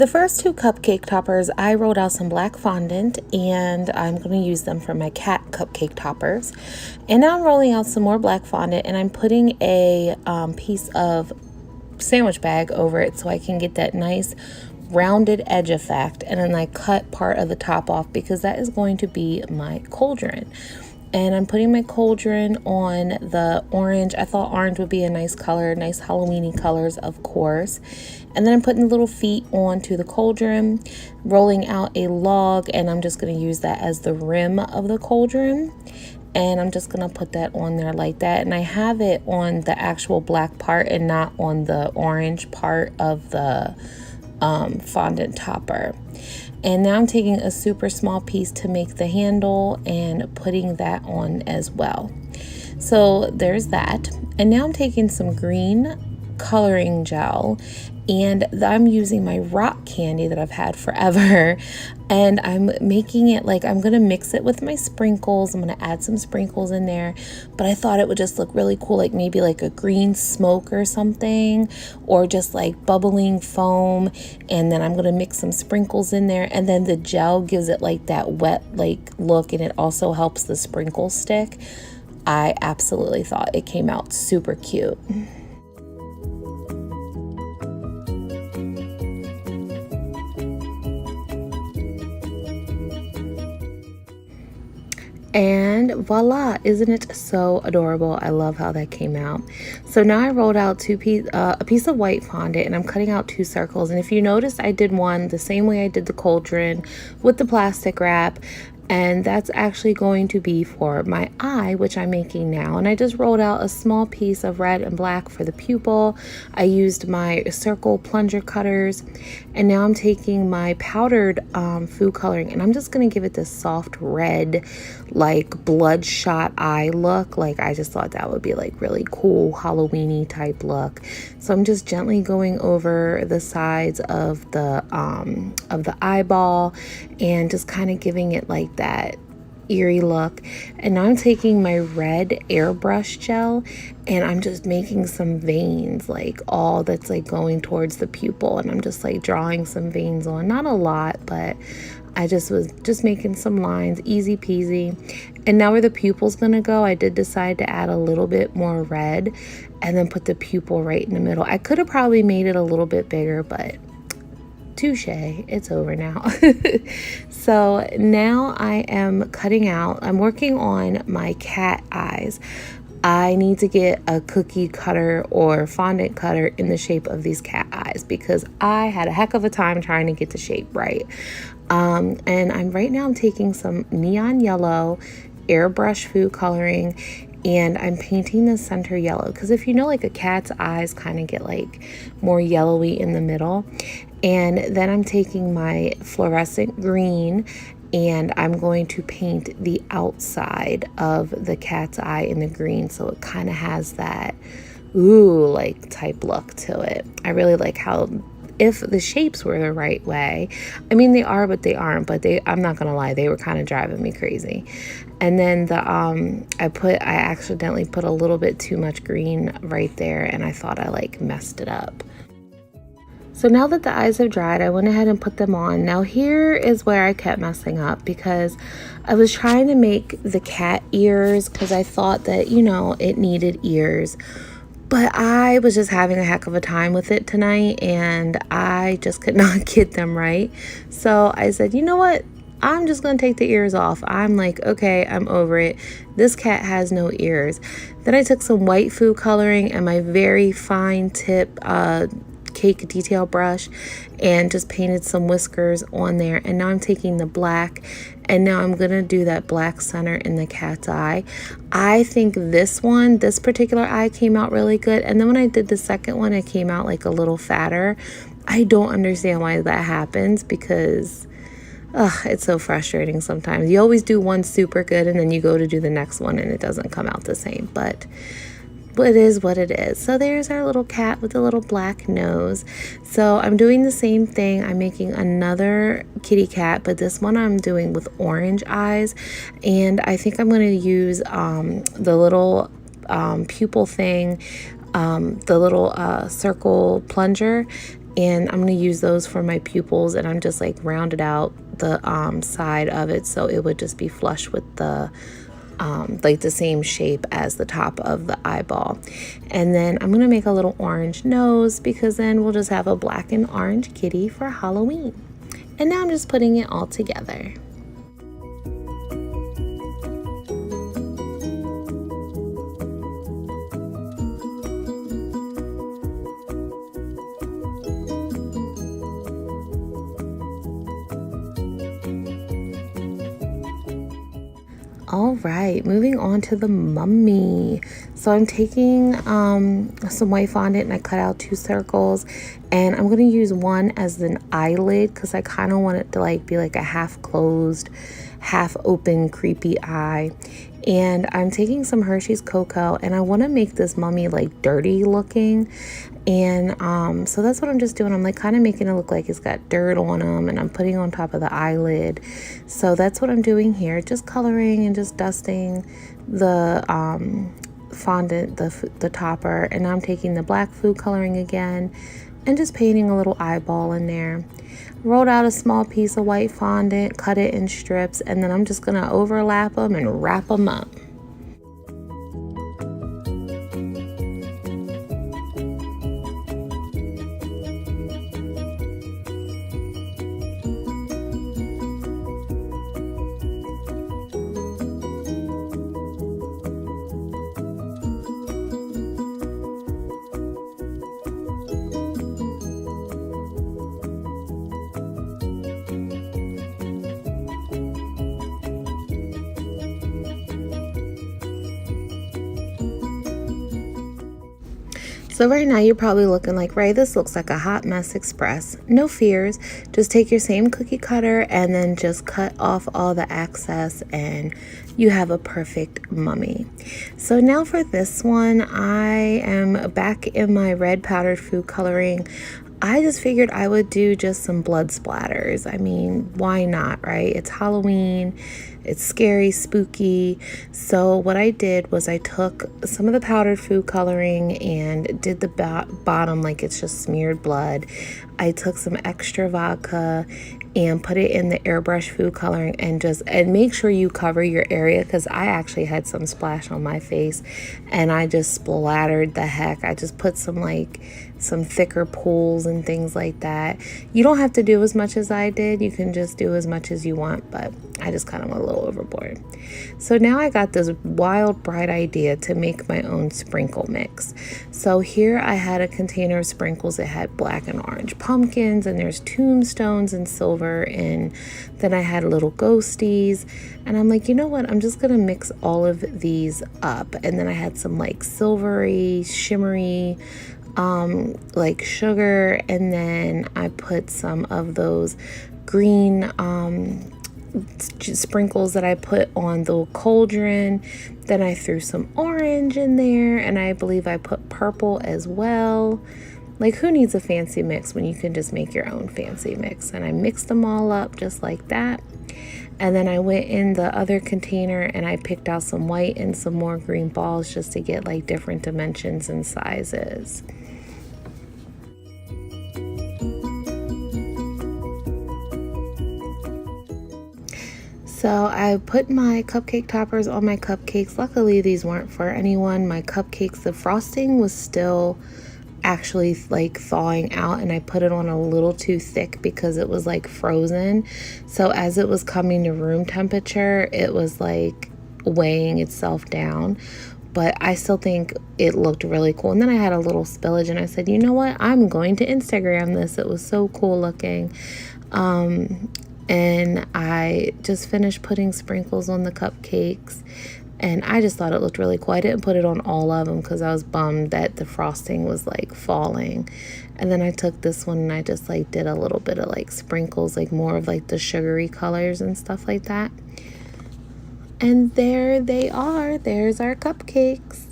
The first two cupcake toppers, I rolled out some black fondant and I'm going to use them for my cat cupcake toppers. And now I'm rolling out some more black fondant and I'm putting a piece of sandwich bag over it so I can get that nice rounded edge effect. And then I cut part of the top off because that is going to be my cauldron. And I'm putting my cauldron on the orange. I thought orange would be a nice color, nice Halloween-y colors, of course. And then I'm putting the little feet onto the cauldron, rolling out a log, and I'm just going to use that as the rim of the cauldron. And I'm just going to put that on there like that. And I have it on the actual black part and not on the orange part of the fondant topper. And now I'm taking a super small piece to make the handle and putting that on as well. So there's that. And now I'm taking some green coloring gel and I'm using my rock candy that I've had forever, and I'm making it like I'm gonna mix it with my sprinkles. I'm gonna add some sprinkles in there, but I thought it would just look really cool, like maybe like a green smoke or something, or just like bubbling foam. And then I'm gonna mix some sprinkles in there, and then the gel gives it like that wet like look, and it also helps the sprinkles stick. I absolutely thought it came out super cute. And voila, isn't it so adorable? I love how that came out. So now I rolled out a piece of white fondant and I'm cutting out 2 circles. And if you notice, I did one the same way I did the cauldron with the plastic wrap. And that's actually going to be for my eye, which I'm making now. And I just rolled out a small piece of red and black for the pupil. I used my circle plunger cutters. And now I'm taking my powdered food coloring and I'm just going to give it this soft red, like bloodshot eye look. Like I just thought that would be like really cool Halloween-y type look. So I'm just gently going over the sides of the eyeball and just kind of giving it like that eerie look. And now I'm taking my red airbrush gel and I'm just making some veins, like all that's like going towards the pupil, and I'm just like drawing some veins on, not a lot, but I was just making some lines, easy peasy. And now where the pupil's gonna go, I did decide to add a little bit more red and then put the pupil right in the middle. I could have probably made it a little bit bigger, but touche, it's over now. So now I am cutting out, I'm working on my cat eyes. I need to get a cookie cutter or fondant cutter in the shape of these cat eyes because I had a heck of a time trying to get the shape right. And right now I'm taking some neon yellow airbrush food coloring and I'm painting the center yellow because if you know, like a cat's eyes kind of get like more yellowy in the middle. And then I'm taking my fluorescent green and I'm going to paint the outside of the cat's eye in the green so it kind of has that ooh like type look to it. I really like how, if the shapes were the right way, I mean they are but they aren't, but I'm not gonna lie, they were kind of driving me crazy. And then I accidentally put a little bit too much green right there and I thought I like messed it up. So now that the eyes have dried, I went ahead and put them on. Now here is where I kept messing up because I was trying to make the cat ears because I thought that, you know, it needed ears. But I was just having a heck of a time with it tonight and I just could not get them right. So I said, you know what? I'm just going to take the ears off. I'm like, okay, I'm over it. This cat has no ears. Then I took some white food coloring and my very fine tip cake detail brush and just painted some whiskers on there. And now I'm taking the black and now I'm gonna do that black center in the cat's eye. I think this particular eye came out really good, and then when I did the second one it came out like a little fatter. I don't understand why that happens because it's so frustrating sometimes. You always do one super good and then you go to do the next one and it doesn't come out the same, but it is what it is. So there's our little cat with a little black nose. So I'm doing the same thing. I'm making another kitty cat, but this one I'm doing with orange eyes. And I think I'm going to use the little pupil thing, the little circle plunger. and I'm gonna use those for my pupils, and I'm just like rounded out the side of it so it would just be flush with the like the same shape as the top of the eyeball. And then I'm gonna make a little orange nose, because then we'll just have a black and orange kitty for Halloween. And now I'm just putting it all together. All right, moving on to the mummy. So I'm taking some white fondant, and I cut out 2 circles, and I'm gonna use one as an eyelid because I kind of want it to like be like a half closed, half open, creepy eye. And I'm taking some Hershey's Cocoa, and I want to make this mummy like dirty looking. And so that's what I'm just doing. I'm like kind of making it look like it's got dirt on them, and I'm putting on top of the eyelid. So that's what I'm doing here, just coloring and just dusting the fondant, the topper. And now I'm taking the black food coloring again and just painting a little eyeball in there. Rolled out a small piece of white fondant, cut it in strips, and then I'm just gonna overlap them and wrap them up. So right now you're probably looking like, Ray, this looks like a hot mess express. No fears. Just take your same cookie cutter and then just cut off all the excess, and you have a perfect mummy. So now for this one, I am back in my red powdered food coloring. I just figured I would do just some blood splatters. I mean, why not, right? It's Halloween. It's scary, spooky. So what I did was I took some of the powdered food coloring and did the bottom like it's just smeared blood. I took some extra vodka and put it in the airbrush food coloring, and make sure you cover your area, because I actually had some splash on my face and I just splattered the heck. I just put some thicker pools and things like that. You don't have to do as much as I did. You can just do as much as you want, but I just kind of went a little overboard. So now I got this wild, bright idea to make my own sprinkle mix. So here I had a container of sprinkles. It had black and orange pumpkins, and there's tombstones and silver, and then I had little ghosties. And I'm like, you know what? I'm just gonna mix all of these up. And then I had some like silvery, shimmery, like sugar, and then I put some of those green sprinkles that I put on the cauldron. Then I threw some orange in there, and I believe I put purple as well. Like, who needs a fancy mix when you can just make your own fancy mix? And I mixed them all up just like that. And then I went in the other container and I picked out some white and some more green balls just to get like different dimensions and sizes. So I put my cupcake toppers on my cupcakes. Luckily, these weren't for anyone. My cupcakes, the frosting was still actually like thawing out, and I put it on a little too thick because it was like frozen. So as it was coming to room temperature, it was like weighing itself down. But I still think it looked really cool. And then I had a little spillage, and I said, you know what? I'm going to Instagram this. It was so cool looking. And I just finished putting sprinkles on the cupcakes, and I just thought it looked really cool. I didn't put it on all of them because I was bummed that the frosting was like falling. And then I took this one and I just like did a little bit of like sprinkles, like more of like the sugary colors and stuff like that. And there they are. There's our cupcakes.